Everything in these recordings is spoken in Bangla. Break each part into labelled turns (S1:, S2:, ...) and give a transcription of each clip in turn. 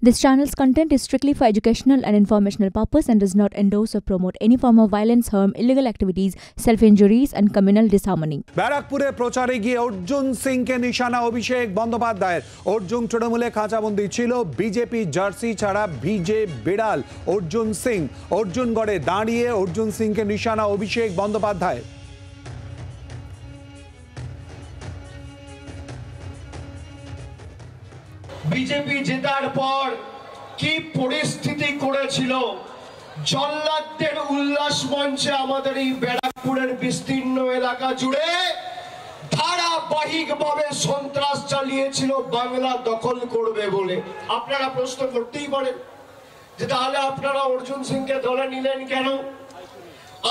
S1: This channel's content is strictly for educational and informational purpose and does not endorse or promote any form of violence, harm, illegal activities, self-injuries and communal disharmony.
S2: ব্যারাকপুরে প্রচারে গিয়ে অর্জুন সিংকে নিশানা অভিষেক বন্দ্যোপাধ্যায়ের। অর্জুন তৃণমূলে খাঁচাবন্দি ছিল, বিজেপি জার্সি ছাড়া ভিজে বিড়াল অর্জুন সিং। অর্জুনগড়ে দাঁড়িয়ে অর্জুন সিংকে নিশানা অভিষেক বন্দ্যোপাধ্যায়ের।
S3: বিজেপি জেতার পর কি পরিস্থিতি করেছিল, জল্লাদদের উল্লাস মঞ্চে আমাদের এই ব্যারাকপুরের বিস্তীর্ণ এলাকা জুড়ে ধারাবাহিকভাবে সন্ত্রাস চালিয়েছিল বাংলা দখল করবে বলে। আপনারা প্রশ্ন করতেই পারেন যে তাহলে আপনারা অর্জুন সিংকে দলে নিলেন কেন?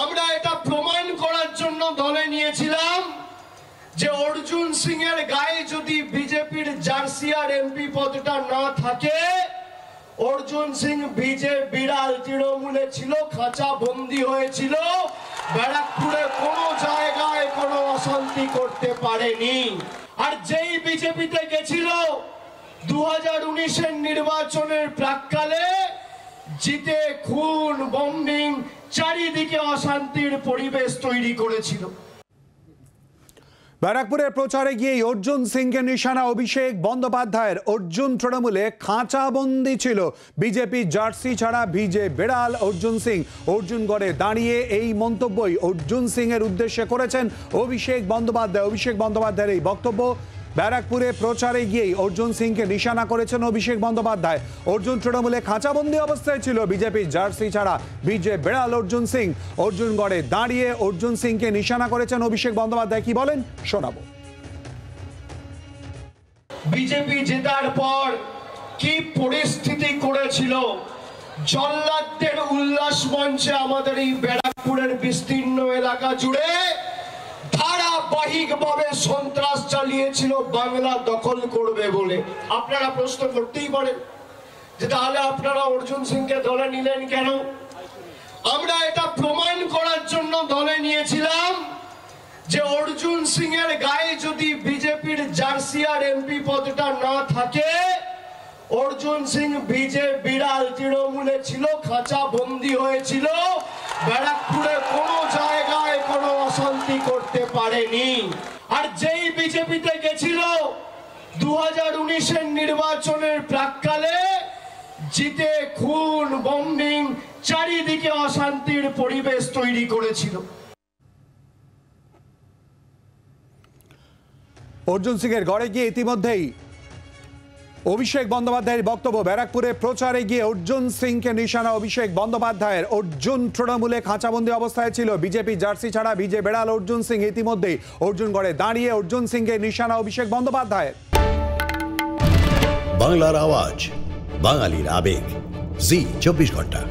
S3: আমরা এটা প্রমাণ করার জন্য দলে নিয়েছিলাম যে অর্জুন সিং এর গায়ে যদি বিজেপির জার্সি আর এমপি পদটা না থাকে, অর্জুন সিং ভিজে বিড়াল তৃণমূলে ছিল, খাঁচা বন্দী হয়েছিল, ব্যারাকপুরে কোনো জায়গায় কোনো অশান্তি করতে পারেনি। আর যেই বিজেপিতে গেছিল 2019-এর নির্বাচনের প্রাক্কালে, জিতে খুন বম্বিং চারিদিকে অশান্তির পরিবেশ তৈরি করেছিল।
S2: ব্যারাকপুরের প্রচারে গিয়ে অর্জুন সিংকে নিশানা অভিষেক বন্দ্যোপাধ্যায়ের। অর্জুন তৃণমূলে খাঁচাবন্দি ছিল, বিজেপি জার্সি ছাড়া ভিজে বেড়াল অর্জুন সিং। অর্জুনগড়ে দাঁড়িয়ে এই মন্তব্যই অর্জুন সিং এর উদ্দেশ্যে করেছেন অভিষেক বন্দ্যোপাধ্যায়। অভিষেক বন্দ্যোপাধ্যায়ের এই বক্তব্য। ব্যারাকপুরে প্রচারে গিয়েই অর্জুন সিংকে নিশানা করেছেন অভিষেক বন্দ্যোপাধ্যায়। অর্জুন তৃণমূলে খাঁচাবন্দি অবস্থায় ছিল, বিজেপি জার্সি ছাড়া ভিজে বেড়াল অর্জুন সিং। অর্জুনগড়ে দাঁড়িয়ে অর্জুন সিংকে নিশানা করেছেন অভিষেক বন্দ্যোপাধ্যায়। কি বলেন শোনাবো।
S3: বিজেপি জেতার পর কি পরিস্থিতি করেছিল, জল্লাদদের উল্লাস মঞ্চে আমাদের এই ব্যারাকপুরের বিস্তীর্ণ এলাকা জুড়ে ধারাবাহিকভাবে সন্ত্রাস চালিয়েছিল বাংলা দখল করবে বলে। আপনারা প্রশ্ন করতেই পারেন যে তাহলে আপনারা অর্জুন সিংকে দলে নিলেন কেন? আমরা এটা প্রমাণ করার জন্য দলে নিয়েছিলাম যে অর্জুন সিং এর গায়ে যদি বিজেপির জার্সি আর এমপি পদটা না থাকে, অর্জুন সিং ভিজে বিড়াল তৃণমূলে ছিল, খাঁচা বন্দী হয়েছিল, ব্যারাকপুরে কোনো জায়গায় কোনো অশান্তি করতে পারেনি। আর যেই বিজেপিতে গেছিল 2019-এর নির্বাচনের প্রাক্কালে, জিতে খুন বম্বিং চারিদিকে অশান্তির পরিবেশ তৈরি করেছিল।
S2: অর্জুন সিং এর গড়ে গিয়ে ইতিমধ্যেই অভিষেক বন্দ্যোপাধ্যায়ের বক্তব্য। ব্যারাকপুরে প্রচারে গিয়ে অর্জুন সিংকে নিশানা অভিষেক বন্দ্যোপাধ্যায়ের। অর্জুন তৃণমূলে খাঁচাবন্দি অবস্থায় ছিল, বিজেপি জার্সি ছাড়া ভিজে বেড়াল অর্জুন সিং। ইতিমধ্যেই অর্জুনগড়ে দাঁড়িয়ে অর্জুন সিংকে নিশানা অভিষেক বন্দ্যোপাধ্যায়ের।
S4: বাংলার আওয়াজ, বাঙালির আবেগ, জি 24 ঘন্টা।